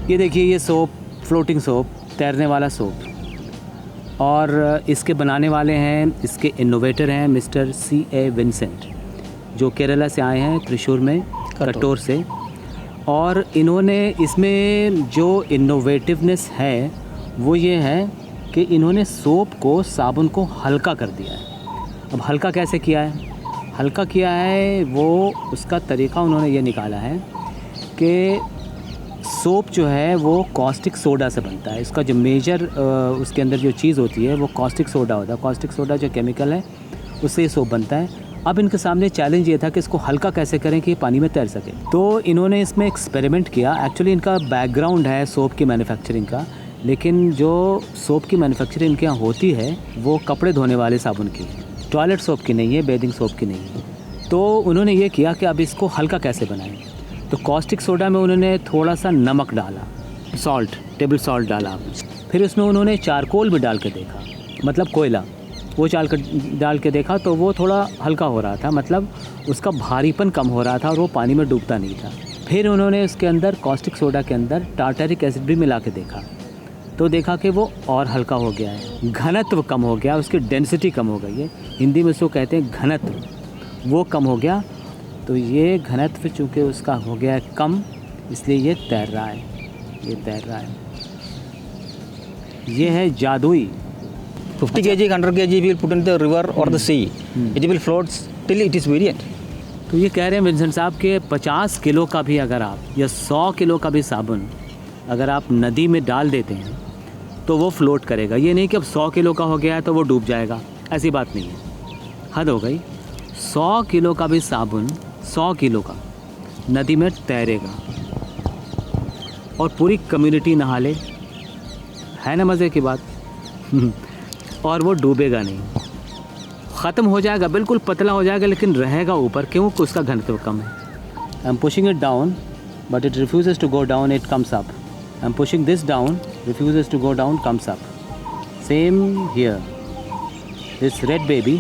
ये देखिए, ये सोप, फ्लोटिंग सोप, तैरने वाला सोप, और इसके बनाने वाले हैं, इसके इनोवेटर हैं मिस्टर C.A. विंसेंट, जो केरला से आए हैं, त्रिशूर में, कटोर से। और इन्होंने इसमें जो इनोवेटिवनेस है वो ये है कि इन्होंने सोप को, साबुन को हल्का कर दिया है। अब हल्का कैसे किया है? हल्का किया है वो, उसका तरीका उन्होंने ये निकाला है कि सोप जो है वो कॉस्टिक सोडा से बनता है। इसका जो मेजर उसके अंदर जो चीज़ होती है वो कॉस्टिक सोडा होता है। कॉस्टिक सोडा जो केमिकल है उससे ये सोप बनता है। अब इनके सामने चैलेंज ये था कि इसको हल्का कैसे करें कि ये पानी में तैर सके। तो इन्होंने इसमें एक्सपेरिमेंट किया। एक्चुअली इनका बैकग्राउंड है सोप की मैन्युफैक्चरिंग का, लेकिन जो सोप की मैन्युफैक्चरिंग इनके यहाँ होती है वो कपड़े धोने वाले साबुन की है, टॉयलेट सोप की नहीं है, बेदिंग सोप की नहीं है। तो उन्होंने ये किया कि अब इसको हल्का कैसे बनाएं। तो कॉस्टिक सोडा में उन्होंने थोड़ा सा नमक डाला, सॉल्ट, टेबल सॉल्ट डाला। फिर उसमें उन्होंने चारकोल भी डाल के देखा, मतलब कोयला, वो डाल के देखा तो वो थोड़ा हल्का हो रहा था, मतलब उसका भारीपन कम हो रहा था और वो पानी में डूबता नहीं था। फिर उन्होंने उसके अंदर कॉस्टिक सोडा के अंदर टार्टरिक एसिड भी मिला के देखा, तो देखा कि वो और हल्का हो गया है, घनत्व कम हो गया, उसकी डेंसिटी कम हो गई है, हिंदी में उसको कहते हैं घनत्व, वो कम हो गया। तो ये घनत्व चूँकि उसका हो गया है कम, इसलिए ये तैर रहा है, ये तैर रहा है। ये है जादुई। 50 kg, 100 kg will put in the river or the sea. It will float till it is variant. तो ये कह रहे हैं विंसेंट साहब कि 50 किलो का भी अगर आप, या 100 किलो का भी साबुन अगर आप नदी में डाल देते हैं तो वो फ्लोट करेगा। ये नहीं कि अब 100 किलो का हो गया है तो वो डूब जाएगा, ऐसी बात नहीं है, हद हो गई। 100 किलो का भी साबुन, 100 किलो का नदी में तैरेगा और पूरी कम्युनिटी नहा ले, है ना मज़े की बात। और वो डूबेगा नहीं, ख़त्म हो जाएगा, बिल्कुल पतला हो जाएगा, लेकिन रहेगा ऊपर, क्यों? उसका घनत्व कम है। I am pushing it down but it refuses to go down, it comes up. I am pushing this down, refuses to go down, comes up. Same here, this red baby